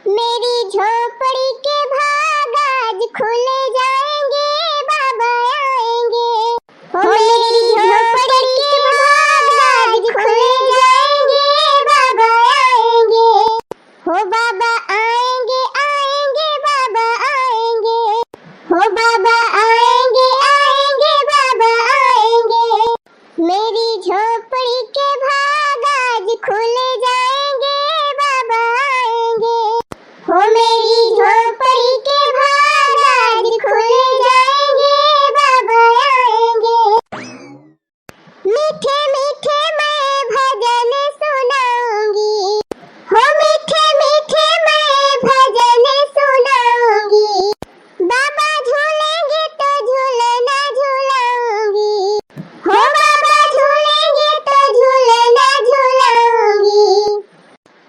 मेरी झोपड़ी के भाग आज खुल जाएंगे, बाबा आएंगे। हो मेरी झोपड़ी के भाग आज खुल जाएंगे, बाबा आएंगे। हो बाबा आएंगे आएंगे, बाबा आएंगे। हो बाबा आएंगे आएंगे, बाबा आएंगे। मेरी झोपड़ी के भाग आज खुल जाएंगे, बाबा आएंगे। हो मेरी झोपड़ी के भाग आज खुल जाएंगे, बाबा आएंगे। मीठे मीठे मैं भजन सुनाऊंगी, हो मीठे मीठे मैं भजन सुनाऊंगी। बाबा झूलेंगे तो झूलना झूलाऊंगी, हो बाबा झूलेंगे तो झूलना झूलाऊंगी।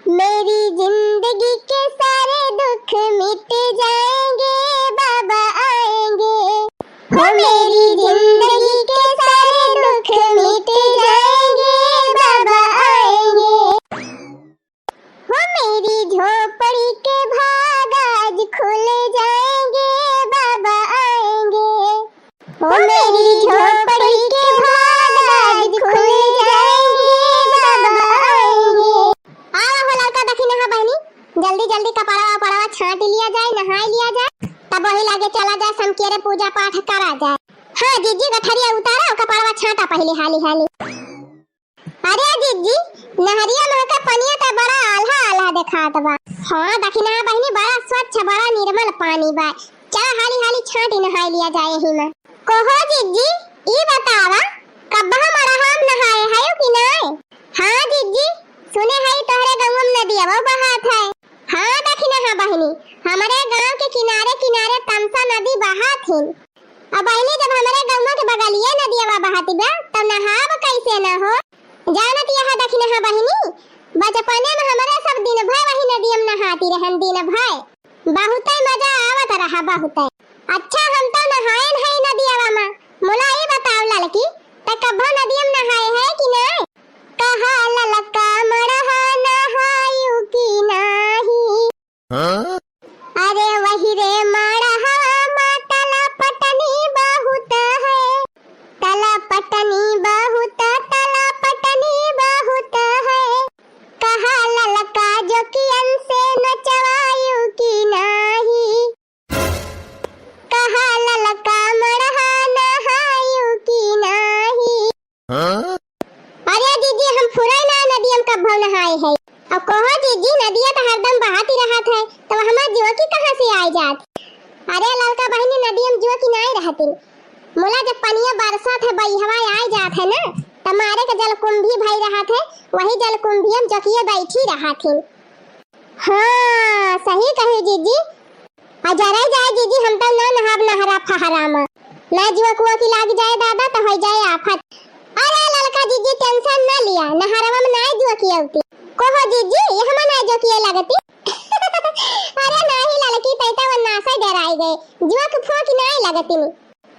मेरी जिंदगी के सारे दुख मिट जाएंगे, बाबा आएंगे। हो मेरी जिंदगी के सारे दुख मिट जाएंगे, बाबा आएंगे। हो मेरी झोपड़ी के भाग आज खुल जाएंगे, बाबा आएंगे। हो मेरी झोपड़ी के भाग आज खुल जाएंगे, बाबा आएंगे। आवा हो लड़का देखी नहा बहनी, जल्दी जल्दी कपड़ा पड़ावा छांट लिया जाए, नहा लिया जाए, तब वही लागे चला जाए समकेरे पूजा पाठ करा जाए। हाँ जीजी गठरिया उतारा और कपड़ा छांटा पहले हाली हाली। अरे जीजी नहरिया में का पानी तो बड़ा आल्हा आल्हा दिखात बा। हाँ देखी नहा बहनी बड़ा स्वच्छ बड़ा निर्मल पानी बा, चला हाली हाली छांटी नहा लिया जाए ही में। कहो जीजी ई बतावा कब हमारा हम नहाए है कि नहीं? हाँ जीजी सुने है तोहरे गांव में नदी अब बहात है। हाँ देखी नहा बहनी हमारे गांव के किनारे किनारे तमसा नदी बहात है। अब बहनी जब हमारे गांव के बगलिए नदी अब बहाती बा तो नहाब कैसे ना हो? जानत यह देखी नहा बहनी बचपने में हमारे सब दिन भर वही नदी में नहाती रहन दिन भर, बहुत मजा आवत रहा बहुत। अच्छा हम तो नहाए नहीं नदी में, मोला ये बताओ लड़की त कभी नदी में नहाए है कि नहीं? कहा ललका मरहा नहायु की नाही। हाँ? अरे वही रे मरहा तला पटनी बहुत है, तला पटनी बहुत, तला पटनी बहुत है। कहा ललका जो कियन से नचवायु की नाही। कहा ललका मरहा नहायु की नाही। हाँ? अरे दीदी हम फुराई ना नदी में कब नहाए है। अब कहो दीदी नदिया तो हरदम बहाती रहत है तो हमार जीव की कहां से आई जात? अरे लड़का बहनी नदी में जीव की नहीं रहती, मोला जब पनिया बरसात है बईहवा आई जात है ना तमारे के जल कुंभी भई रहत है, वही जल कुंभी में जकिए बैठी रहत है। हाँ सही कहे दीदी। अजरे जाए दीदी हम तो ना नहाब नहरा फहरा में, ना जीव कुआ की लाग जाए दादा तो हो जाए आफत। अरे लड़का जीजी टेंशन ना लिया, नहरवा में नाय जो की होती। कहो जीजी ये हम नाय जो की लगती। अरे नहीं लड़की तैता वो नासा डराई गए, जीवा के फोक नाय लगती नी।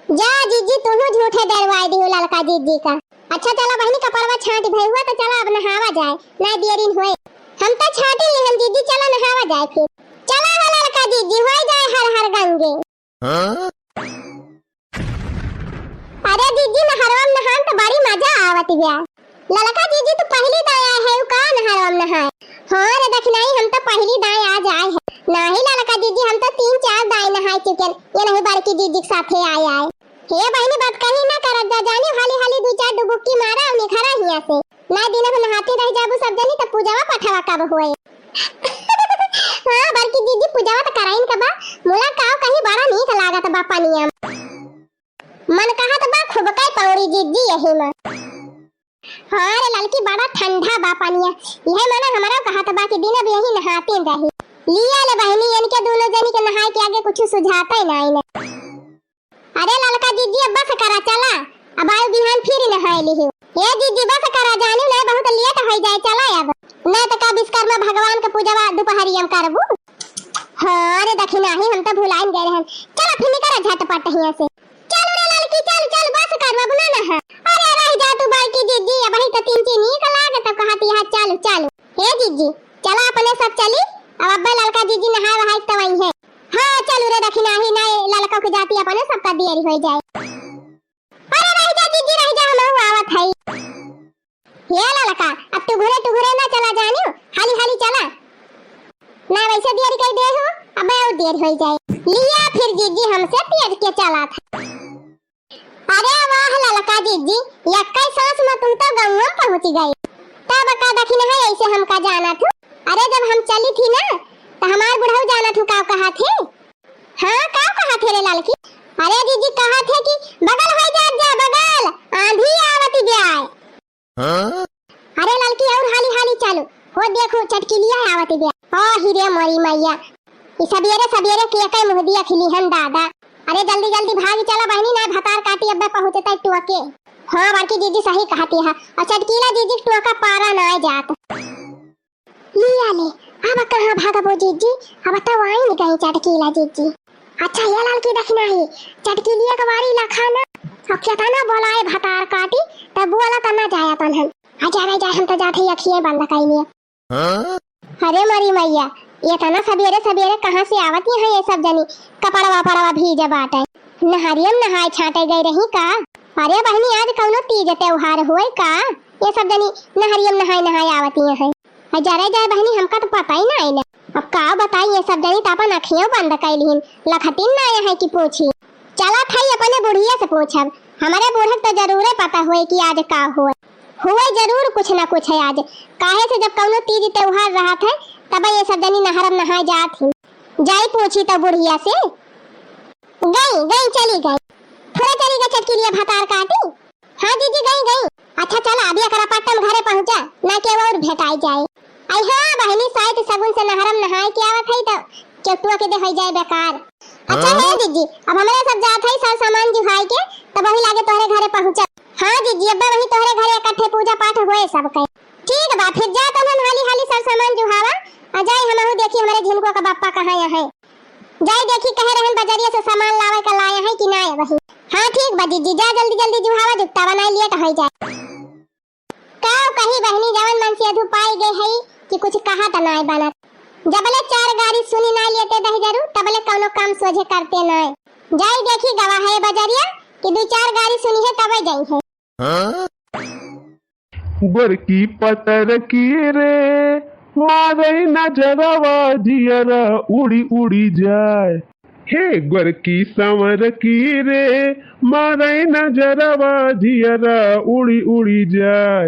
जा जीजी तू झूठे डरवाई दी लड़का जीजी का। अच्छा चला बहनी कपड़वा छांट भई हुआ तो चला अब नहावा जाए, ना देरी होए। हम तो छाटे ले हम जीजी चला नहावा जाए फिर। चला वाला लड़का जीजी होई जाए हर हर गंगे। हाँ? अरे दीदी नहरवा में नहान तो बड़ी मजा आवत गया। लड़का दीदी तो पहली दाया है का नहरवा में नहाए? हाँ रे दखनाई हम तो पहली दाय आज आए है। नहीं लड़का दीदी हम तो 3-4 दाय नहाए चुके, ये नहीं बड़की दीदी के साथे आए आए। हे बहनी बात कहीं ना करत जा, जानी हाली हाली 2-4 डुबकी मारा और निखरा हिया से। ना दिन में नहाते रह जाबू सब जनी तो पूजावा पठावा कब होए। हां बड़की दीदी पूजावा तो कराइन कबा, मोला काव कहीं बड़ा नीक लागत बा पानिया। मन कहा तो बा खूब काय पौड़ी जीजी यही में। हाँ रे लड़की बड़ा ठंडा बा पानिया, यह माना हमारा कहा तो बा कि दिन अब यही नहाते रही। लिया ले बहनी इनके दोनों जनी के नहाए के आगे कुछ सुझाता ही नहीं ने। अरे लड़का जीजी अब बस करा चला, अब आयु बिहान फिर नहाए ली हो। ये जीजी बस करा जानी ना बहुत लेट हो जाए, चला अब ना तो का विश्वकर्मा भगवान के पूजा दोपहरिया में करबू। हाँ रे दखिना ही हम तो भुलाइन गए रहन, चला फिर निकल झटपट हिया से। चल रे लड़की चल चल बस कर अब ना नहा। अरे रह जा तू बाकी जीजी अब ही तो 3 नीक लागत तो कहती है चल चल। हे जीजी चला अपने सब चली अब अब्बा ललका जीजी नहाए वहाए तब आई है। हाँ चलो रे दखिना ही ना ललका को जाती अपने सबका देरी हो जाए। अरे रह जा जीजी रह जा हम आवत है। ये ललका अब तू घुरे ना चला जानियो हाली हाली चला ना वैसे देरी कर दे हो अब और देर हो जाए। लिया फिर जीजी हमसे तेज के चला था। अरे वाह ललका जीजी यक्का सांस में तुम तो गांव में पहुंच गई। तब का दखिन है ऐसे हमका जाना था। अरे जब हम चली थी ना तो हमार बुढ़ऊ जाना था का कहा थे। हाँ का कहा थे रे लालकी। अरे जीजी कहा थे कि बगल हो जा बगल आंधी आवती जाए। हाँ? अरे लालकी और हाली हाली चलो हो देखो चटकिलिया आवती जाए। ओ हीरे मोरी मैया ये सबेरे के कई मुंह दिया खिली हम दादा। अरे जल्दी जल्दी भाग चला बहनी ना भतार काटी अब पहुंचता टुके। हाँ बाकी जीजी सही कहती है और चटकीला जीजी टुका पारा ना जात। लिया ले अब कहां भागबो जीजी अब तो आई नहीं कहीं चटकीला जीजी। अच्छा ये लाल की दखना है चटकीलिया का वारी लखाना अब क्या तना बोलाए भतार काटी तब बोला तना जाया तनहन आ जा हम तो जाते अखियां बंद कइले। हां अरे मरी मैया ये तना सबेरे कहां से आवती है ये सब जनी कपड़वा पड़वा भीजे बाटे नहारियम नहाए छाटे गई रही का। अरे बहनी आज कौनो तीज त्योहार होए का ये सब जनी नहारियम नहाए आवती है। जरा जाए बहनी हमका तो पता ही ना है। अब का बताई ये सब जनी तापन अखियों बंद कैलिन लखतिन ना है कि पूछी। चला थाई अपने बुढ़िया से पूछब हमारे बूढ़क तो जरूर पता होए कि आज का हुए जरूर कुछ ना कुछ है आज। काहे से जब कौनो तीज त्योहार रहा था तब ये सब जनी नहरम नहाए जात ही जाई पूछी तो बुढ़िया से गई चली गई थोड़ा चली गई चटकीलिया भतार काटी। हाँ जीजी गई। अच्छा चला अभी एकरा पट्टम घरे पहुंचा ना के और भेटाई जाए। आई हाँ बहनी शायद सगुन से नहरम नहाए के आवत है तो केटुआ के दे हो जाए बेकार। अच्छा है जीजी अब हमारे सब जात है सब सामान जुहाई के तब वही लागे तोहरे घरे पहुंचा। हाँ जीजी अब वही तोहरे घरे इकट्ठे पूजा पाठ होए सब के। ठीक बा फिर जा तो हम हाली सब सामान जुहावा आ जाए हमहु देखी हमारे झिनको का बापा कहां है जाए देखी कहे रहन बजरिया से सामान लावे का लाया है कि ना है वही। हाँ ठीक बा जीजी जा जल्दी जुहावा जुत्ता बना लिए तो हो जाए। काव कही बहनी जवन मन से अधु पाई गई है कि कुछ कहा त नाय बनत जबले चार गाड़ी सुनी ना लेते दही जरूर तबले कौनो काम सोझे करते नाय। जाई देखी गवा है बजरिया कि दो चार गाड़ी सुनी है तब जाई है। हाँ? बरकी पतर की रे मारे नजरवा जियरा उड़ी जाए। हे गोरकी संवर की रे मारे नजरवा जियरा उड़ी जाए।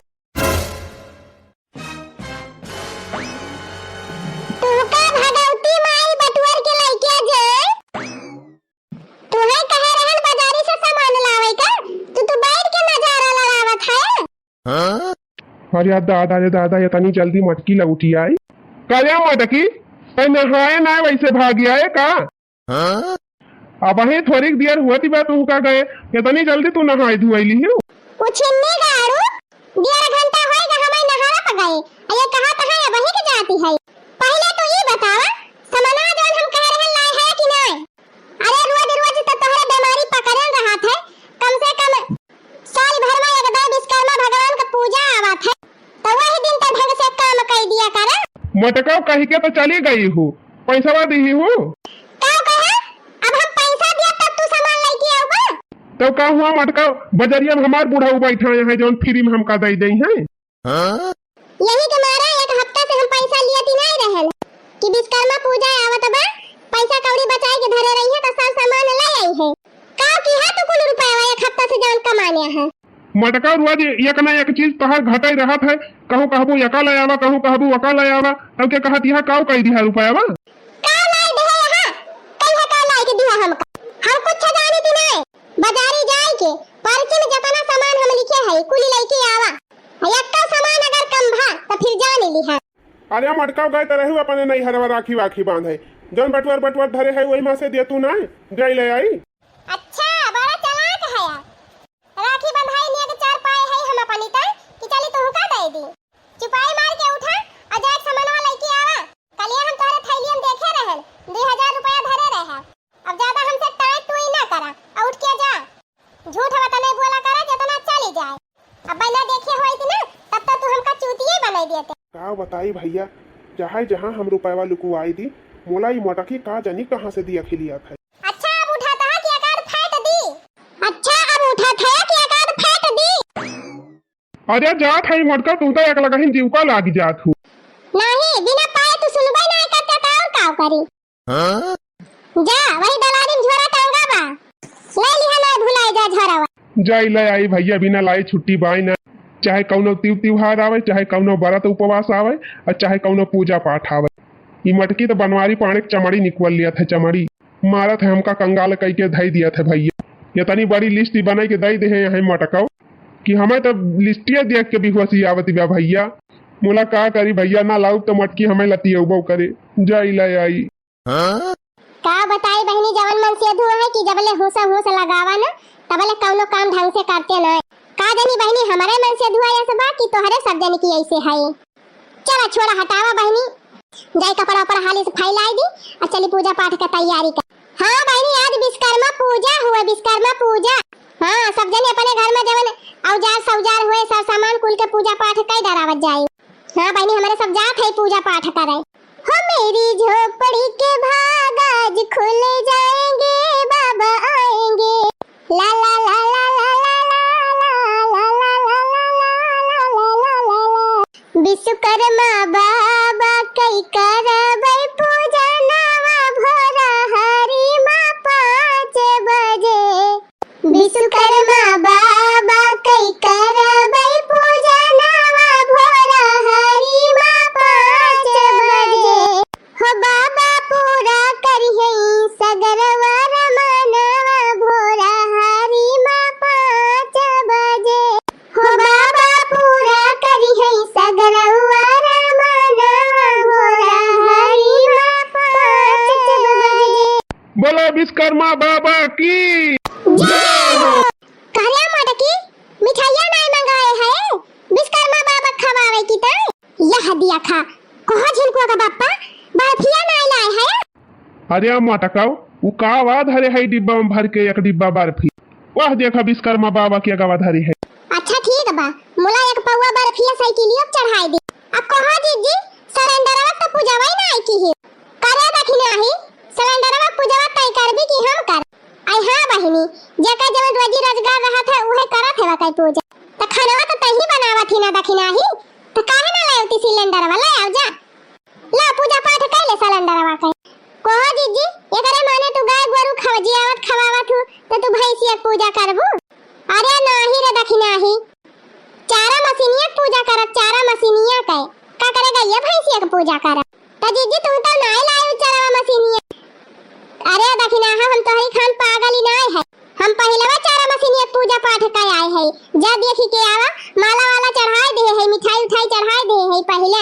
हाँ? अरे दादा ये तनी जल्दी मटकी लौटी आई क्या मटकी नहाए ना वैसे भागी आए का। हाँ? अब वही थोड़ी देर हुआ थी तू का गए ये तनी जल्दी तू नहाई धुआई हो डेढ़ घंटा होएगा हमें नहाना पड़ गए ये कहा कहां है वही के जाती है। पहले तो ये बतावा समना जोन हम कह रहे लाए है कि नहीं। अरे रोज तो तोहरे बीमारी पकड़न रहा था कम से कम साल भर में एक दो विश्वकर्मा भगवान का पूजा आवत है तो वही दिन तो ढंग से काम कर दिया कर। मटका कही के तो चली गई हूँ पैसा दी हूँ क्या कहा अब हम पैसा दिया तब तू सामान लेके आओगा तो का हुआ मटका बजरिया में हमार बूढ़ा बैठा है जो फ्री में हमका दे दी है। हाँ? यही के मारा एक हफ्ता से हम पैसा लिए थी नहीं रहल कि विश्वकर्मा पूजा आवत बा पैसा कौड़ी बचाए के धरे रही है तो सब सामान ले आई है का की है तो कुल रुपया एक हफ्ता से जान कमाने है। मटका रोज एक ना एक चीज तोहर घटाई रहत है कहूं कहबो यका ले आवा कहूं कहबो वका ले आवा तब के कहत यहां काऊ कह दिया रुपया बा का लाई दे यहां कहीं का लाई के दिया हम कुछ जानी थी नहीं बाजारी जाए के पर्ची में जितना सामान हम लिखे है कुल लेके आवा एक का सामान अगर कम भा तो फिर जान ली है। अरे मटका गए त रहू अपने नहीं हरवा राखी वाखी बांधे जौन बटवर धरे है वही में से दे तू ना जाई ले आई। अच्छा बड़ा चालाक है राखी बंधाई लिए के चार पाए है हम अपनी त कि चली तो हुका दे दी चुपाई मार के उठा और जाके सामानवा लेके आवा कलिया हम तोरे थैली में देखे रहल 2000 रुपया धरे रहे अब ज्यादा हमसे टाइट टुई ना करा और उठ के जा झूठ बता नहीं बोला करा जितना चली जाए अब बिना देखे होई थी ना तब तो तू हमका चूतिए बनाई देते। का बताई भैया जहाँ जहाँ हम रुपया लुकुआई दी, मोला ई मटकी का जानी कहाँ से दिया खिलिया था। अच्छा अब उठाता है कि एकाध फेंक दी। अच्छा अब उठाता है कि एकाध फेंक दी। अरे जात है मटका, तू तो एक लगहिन जीवका लाग जात हूँ। नहीं बिना पाए तू सुनबे नहीं करता था और काव करी। जा वही डला दिन झोरा टांगा बा, ले लिहा ना भुलाए जा झोरावा। जाई ले आई भैया, बिना लाई छुट्टी बाई ना। चाहे कौनो त्योहार आवे, चाहे कौनो व्रत उपवास आवे, और चाहे कौनो पूजा पाठ आवे। ई मटकी तो बनवारी पाने चमड़ी निकल लिया था, चमड़ी मारत है हमका कंगाल कई के धई दिया था भैया। ये तनी बड़ी लिस्ट बनाई के दई दे है मटकाओ कि हमें तो लिस्टिया देख के भी खुशी आवती बा भैया। मोला का करी भैया, ना लाऊ तो मटकी हमें लती उबो करे। जाई ले आई का बताई बहनी, जवन मन से धुआ है कि जबले होश लगावा ना तबले कौनो काम ढंग से करते ना। का जानी बहनी हमारे मन से धुआ ऐसा बा कि तोहरे सब जन की ऐसे है। चला छोड़ा हटावा बहनी, जाई कपड़ा पर हाली से फैलाई दी और चली पूजा पाठ का तैयारी कर। हाँ बहनी आज विश्वकर्मा पूजा हुआ, विश्वकर्मा पूजा। हाँ सब जने अपने घर में जवन औजार सौजार हुए सब सामान कुल के पूजा पाठ कई डरावत जाए। हाँ बहनी हमारे सब जात है पूजा पाठ करे। हो मेरी झोपड़ी के भाग आज खुल जाएंगे, बाबा आएंगे। ला ला ला ला ला ला ला ला ला ला ला ला ला। विश्वकर्मा बाबा कई करबै पूजा नवा भोरा हरि माँ 5 बजे। विश्वकर्मा बाबा कई करबै पूजा नवा भोरा हरि माँ 5 बजे। हो बाबा पूरा करिहे सगरवा रमनवा भोरा हरि माँ 5 बजे। हो बाबा पूरा करिहे सगरवा रमनवा भोरा हरि माँ 5 बजे। बोलो विश्वकर्मा बाबा की जय हो। कहले मटकी मिठाइयां नहीं मंगाए है, विश्वकर्मा बाबा खवावे की ता यह दिया खा। कहाँ झिनकुआ का बाप्पा बर्फिया नहीं लाए है। अरे मटकाओ वो का आवाज हरे है डिब्बा में भर के एक डिब्बा बर्फी। वह देखा विश्वकर्मा बाबा की आवाज हरी है। अच्छा ठीक बा, मोला एक पौवा बर्फिया साइकिलिया चढ़ाई दी। अब कहाँ जीजी सरेंडरवा तो पूजावा ही नहीं की है। करे दखिना ही सरेंडरवा पूजावा तय करबी कि हम कर। आई हां बहिनी जेका जवन रोजी रोजगार रहत है उहे करत है कई पूजा। त खानवा तो तही बनावत ही ना दखिना ही, तो काहे ना लावती सिलेंडरवा ले आओ जा। ला पूजा पाठ कर ले सिलेंडरवा के। कहो जीजी एकरे माने तू गाय गोरु खवजियावत खवावत हूं तो तू भैंसिया पूजा करबू। अरे नाही रे दखिना ही चारा मशीनिया पूजा करत, चारा मशीनिया के का करेगा ये भैंसिया के पूजा करत। त जीजी तू तो नहीं लायो चारा मशीनिया। अरे दखिना हम तोहरी खान पागल ही नहीं है, हम पहलवा चारा मशीनिया पूजा पाठ कर आए है। जा देखी के आवा माला वाला चढ़ाई दे है, मिठाई उठाई चढ़ाई दे है पहले।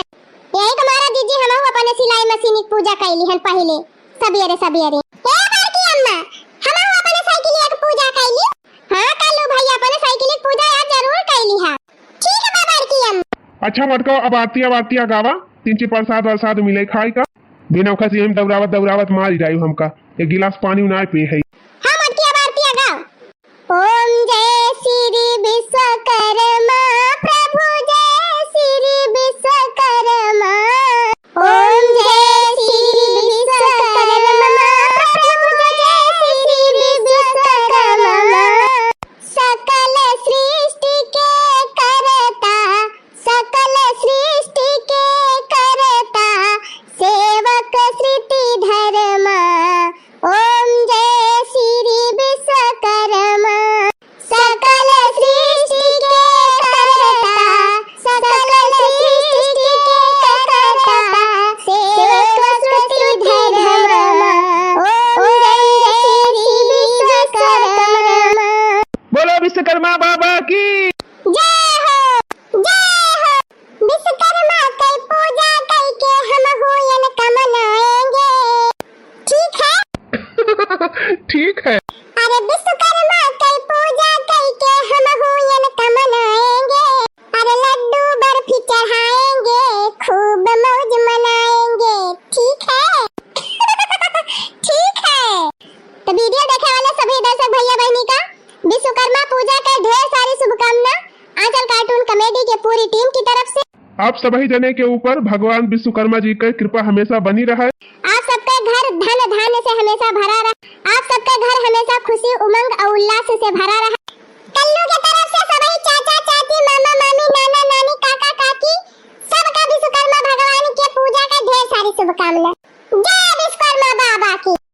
यही तुम्हारा जीजी हम अपने सिलाई मशीन की पूजा कैली हन पहले सबेरे सबेरे। ए बड़की अम्मा हम अपने साइकिलिया की पूजा कैली। हां कल्लू भैया अपने साइकिल की पूजा आज जरूर कैली है। ठीक है बड़की अम्मा। अच्छा मटकाओ अब आरतिया गावा, 3 प्रसाद वरसाद मिले खाई का। बिना खसी हम दौरावत मारी जायु हमका। एक गिलास पानी ना पे है। हां मटकी अब आरतिया गाओ। ओम जय श्री विश्वकर्मा प्रभु जय श्री विश्वकर्मा। ओम जय श्री विश्वकर्मा प्रभु जय श्री विश्वकर्मा। सकल सृष्टि के करता, सकल सृष्टि के करता, सेवक श्रुति धर्मा। ओम जय श्री विश्वकर्मा। सकल सृष्टि के करता, सकल सृष्टि के करता, सेवक श्रुति धर्मा। ओम जय श्री विश्वकर्मा। बोलो विश्वकर्मा बाबा की जय हो, जय हो। विश्वकर्मा की पूजा करके हम हुयन कमनाएंगे। ठीक है ठीक है। अरे विश्वकर्मा की पूजा करके हम हुयन कमनाएंगे। अरे लड्डू बर्फी चढ़ाएंगे, खूब मौज मनाएंगे। ठीक है ठीक है। तो वीडियो देखने वाले सभी दर्शक भैया बहनी का विश्वकर्मा पूजा का ढेर सारी शुभकामना आंचल कार्टून कॉमेडी के पूरी टीम की तरफ से। आप सभी जने के ऊपर भगवान विश्वकर्मा जी की कृपा हमेशा बनी रहे। आप सबका घर धन धान्य से हमेशा भरा रहे। आप सबका घर हमेशा खुशी उमंग और उल्लास से भरा रहे। कल्लू की तरफ से सभी चाचा चाची मामा मामी नाना नानी काका काकी सबका विश्वकर्मा भगवान के पूजा का ढेर सारी शुभकामनाएं। जय विश्वकर्मा बाबा की।